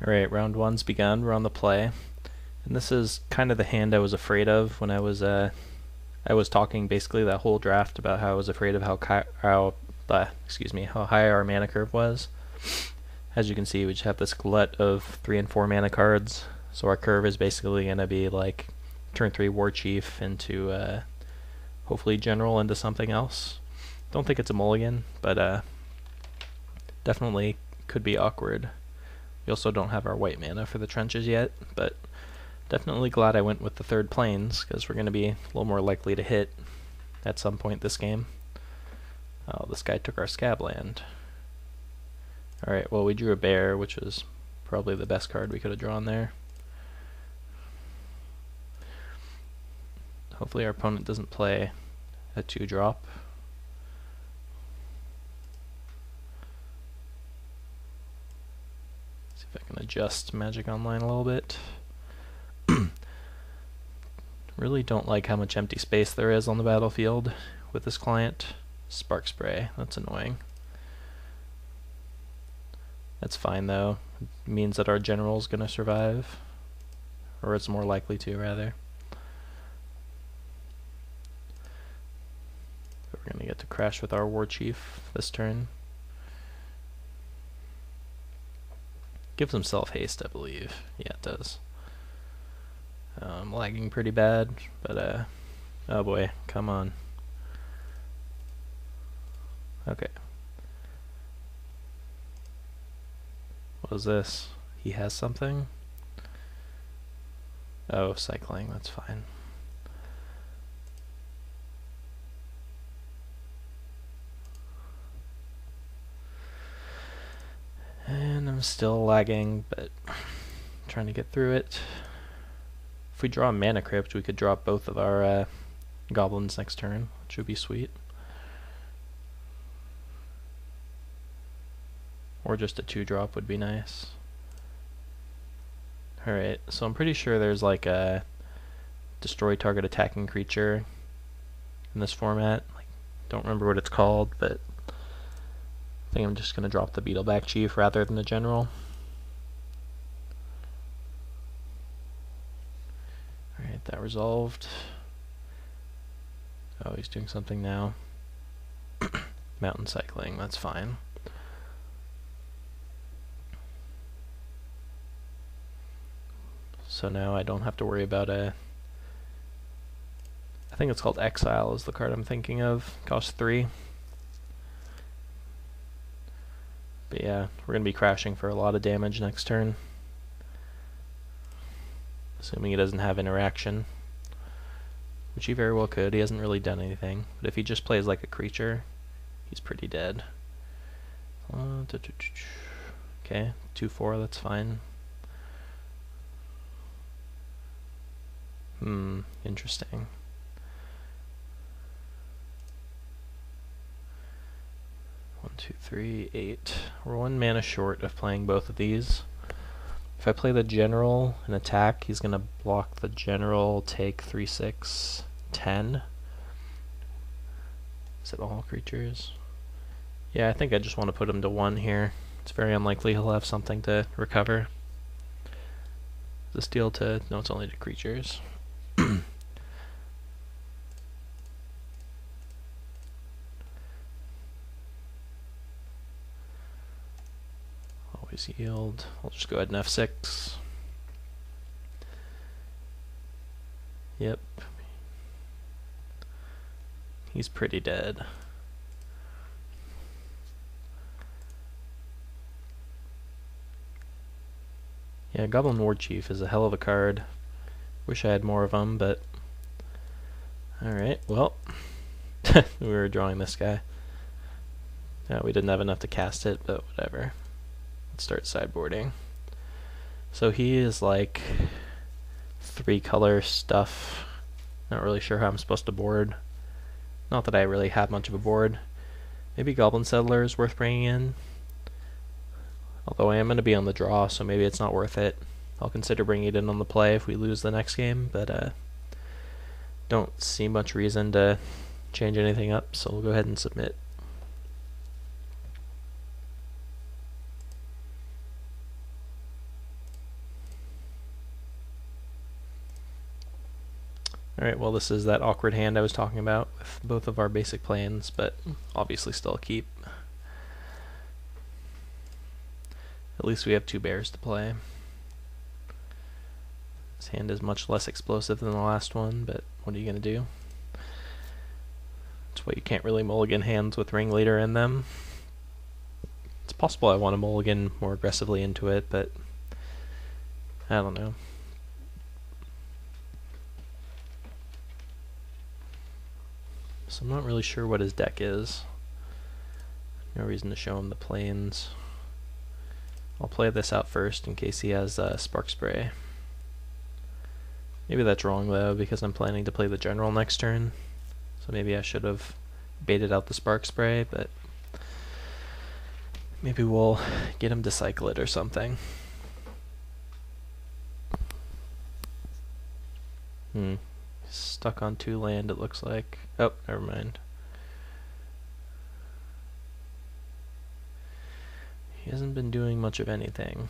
Alright, round one's begun. We're on the play. And this is kind of the hand I was afraid of when I was talking basically that whole draft about how I was afraid of how high our mana curve was. As you can see, we just have this glut of 3 and 4 mana cards. So our curve is basically going to be like turn 3 War Chief into hopefully General into something else. Don't think it's a mulligan, but definitely could be awkward. We also don't have our white mana for the trenches yet, but definitely glad I went with the third plains, because we're going to be a little more likely to hit at some point this game. Oh, this guy took our scab land. Alright, well we drew a bear, which was probably the best card we could have drawn there. Hopefully our opponent doesn't play a 2-drop. See if I can adjust Magic Online a little bit. Really don't like how much empty space there is on the battlefield with this client. Spark Spray, that's annoying. That's fine though. It means that our general's gonna survive. Or it's more likely to, rather. But we're gonna get to crash with our War Chief this turn. Gives himself haste, I believe. Yeah, it does. Lagging pretty bad, but oh boy, come on. Okay. What was this? He has something? Oh, cycling, that's fine. And I'm still lagging, but trying to get through it. If we draw a Mana Crypt, we could drop both of our goblins next turn, which would be sweet. Or just a 2-drop would be nice. Alright, so I'm pretty sure there's like a destroy target attacking creature in this format. Don't remember what it's called, but I think I'm just going to drop the Beetleback Chief rather than the General. Alright, that resolved. Oh, he's doing something now. Mountain cycling, that's fine. So now I don't have to worry about I think it's called Exile is the card I'm thinking of. Costs 3. But yeah, we're going to be crashing for a lot of damage next turn. Assuming he doesn't have interaction. Which he very well could. He hasn't really done anything. But if he just plays like a creature, he's pretty dead. Okay, 2-4, that's fine. Interesting. 1, 2, 3, 8. We're 1 mana short of playing both of these. If I play the General and attack, he's going to block the General, take 3, 6, 10. Is it all creatures? Yeah, I think I just want to put him to 1 here. It's very unlikely he'll have something to recover. This deal to... no, it's only to creatures. Always yield. I'll just go ahead and F6. Yep. He's pretty dead. Yeah, Goblin War Chief is a hell of a card. Wish I had more of them, but... Alright, well... we were drawing this guy. Yeah, we didn't have enough to cast it, but whatever. Let's start sideboarding. So he is like 3-color stuff. Not really sure how I'm supposed to board. Not that I really have much of a board. Maybe Goblin Settler is worth bringing in. Although I am going to be on the draw, so maybe it's not worth it. I'll consider bringing it in on the play if we lose the next game, but don't see much reason to change anything up, so we'll go ahead and submit. Alright, well this is that awkward hand I was talking about with both of our basic planes, but obviously still a keep. At least we have 2 bears to play. This hand is much less explosive than the last one, but what are you going to do? That's why you can't really mulligan hands with ringleader in them. It's possible I want to mulligan more aggressively into it, but I don't know. So I'm not really sure what his deck is. No reason to show him the planes. I'll play this out first in case he has Spark Spray. Maybe that's wrong though, because I'm planning to play the general next turn. So maybe I should have baited out the Spark Spray, but maybe we'll get him to cycle it or something. Stuck on 2 land, it looks like. Oh, never mind. He hasn't been doing much of anything.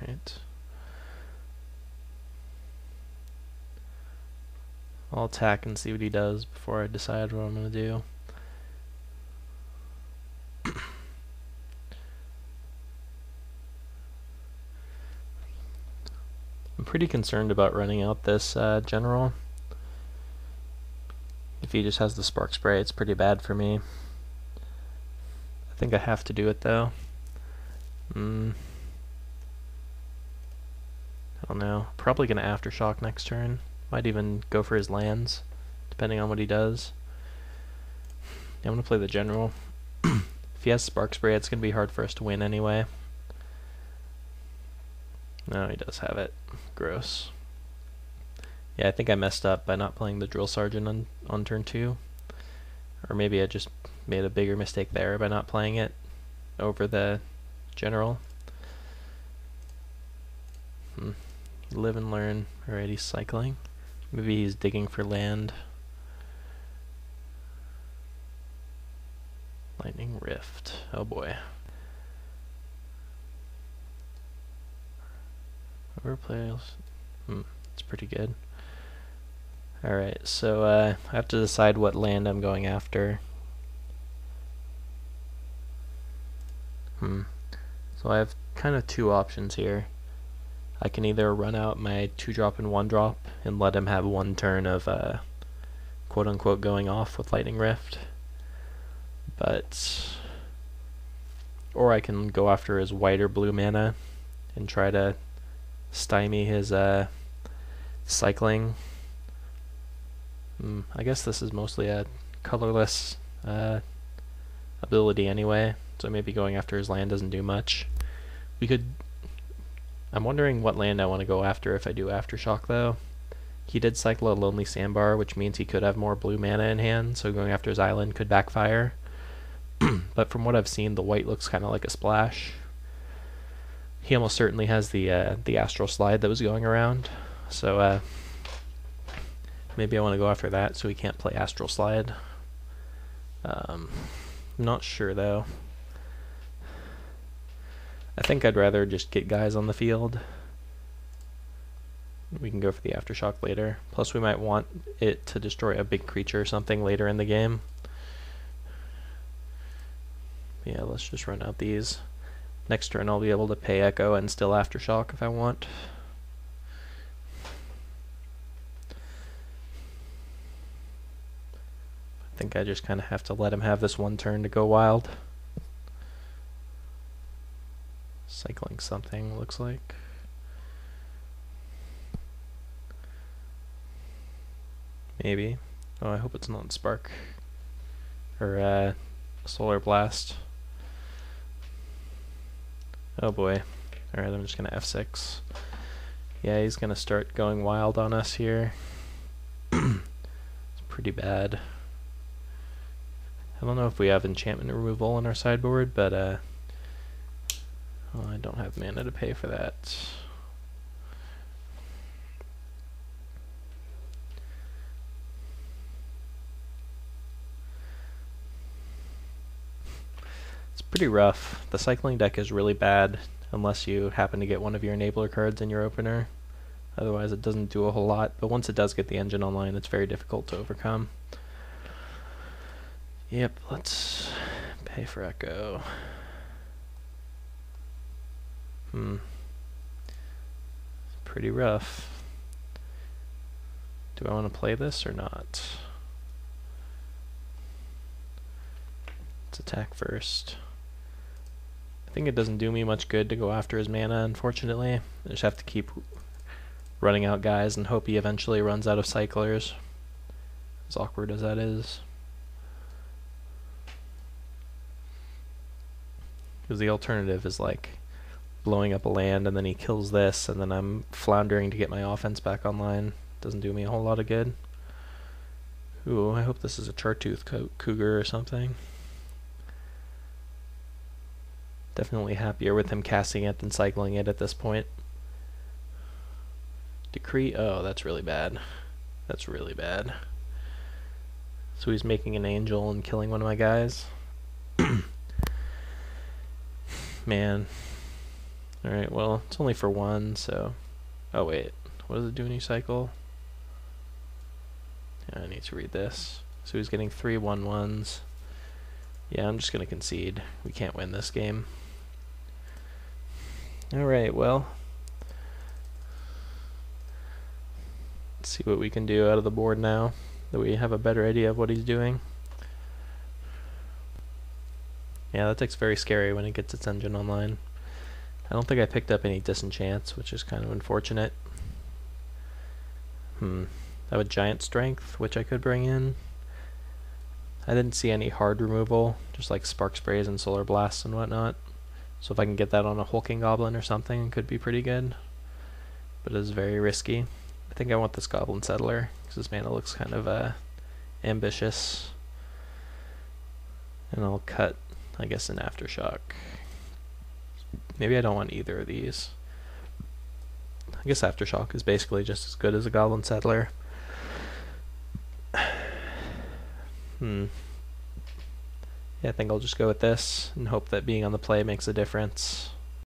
Alright. I'll attack and see what he does before I decide what I'm going to do. I'm pretty concerned about running out this general. If he just has the Spark Spray, it's pretty bad for me. I think I have to do it though. I don't know. Probably going to Aftershock next turn. Might even go for his lands, depending on what he does. Yeah, I'm going to play the general. If he has Spark Spray, it's going to be hard for us to win anyway. No, he does have it. Gross. Yeah, I think I messed up by not playing the Drill Sergeant on turn 2. Or maybe I just made a bigger mistake there by not playing it over the general. Live and learn. Alright, he's cycling. Maybe he's digging for land. Lightning Rift. Oh boy. Overplays. It's pretty good. Alright, so I have to decide what land I'm going after. So I have kind of 2 options here. I can either run out my 2-drop and 1-drop and let him have 1 turn of quote-unquote going off with Lightning Rift, or I can go after his white or blue mana and try to stymie his cycling. I guess this is mostly a colorless ability anyway, so maybe going after his land doesn't do much. I'm wondering what land I want to go after if I do Aftershock though. He did cycle a Lonely Sandbar, which means he could have more blue mana in hand, so going after his island could backfire. But from what I've seen, the white looks kind of like a splash. He almost certainly has the Astral Slide that was going around, so maybe I want to go after that so he can't play Astral Slide. I'm not sure though. I think I'd rather just get guys on the field. We can go for the Aftershock later. Plus we might want it to destroy a big creature or something later in the game. Yeah, let's just run out these. Next turn I'll be able to pay Echo and still Aftershock if I want. I think I just kind of have to let him have this 1 turn to go wild. Cycling something, looks like. Maybe. Oh, I hope it's not Spark. Or Solar Blast. Oh boy. Alright, I'm just gonna F6. Yeah, he's gonna start going wild on us here. It's pretty bad. I don't know if we have enchantment removal on our sideboard, but oh, I don't have mana to pay for that. It's pretty rough. The cycling deck is really bad unless you happen to get one of your enabler cards in your opener. Otherwise it doesn't do a whole lot, but once it does get the engine online, it's very difficult to overcome. Yep, let's pay for Echo. Pretty rough. Do I want to play this or not? Let's attack first. I think it doesn't do me much good to go after his mana, unfortunately. I just have to keep running out guys and hope he eventually runs out of cyclers. As awkward as that is. Because the alternative is like blowing up a land and then he kills this and then I'm floundering to get my offense back online. Doesn't do me a whole lot of good. Ooh, I hope this is a Chartooth Cougar or something. Definitely happier with him casting it than cycling it at this point. Decree, oh, that's really bad. That's really bad. So he's making an angel and killing one of my guys. Man. Alright, well, it's only for one, so... Oh, wait. What does it do when you cycle? Yeah, I need to read this. So he's getting 3 1/1s. Yeah, I'm just going to concede. We can't win this game. Alright, well... Let's see what we can do out of the board now that we have a better idea of what he's doing. Yeah, that deck's very scary when it gets its engine online. I don't think I picked up any disenchants, which is kind of unfortunate. I have a giant strength, which I could bring in. I didn't see any hard removal, just like spark sprays and solar blasts and whatnot. So if I can get that on a hulking goblin or something, it could be pretty good. But it's very risky. I think I want this goblin settler, because his mana looks kind of ambitious. And I'll cut, I guess, an Aftershock. Maybe I don't want either of these. I guess Aftershock is basically just as good as a Goblin Settler. Yeah, I think I'll just go with this and hope that being on the play makes a difference.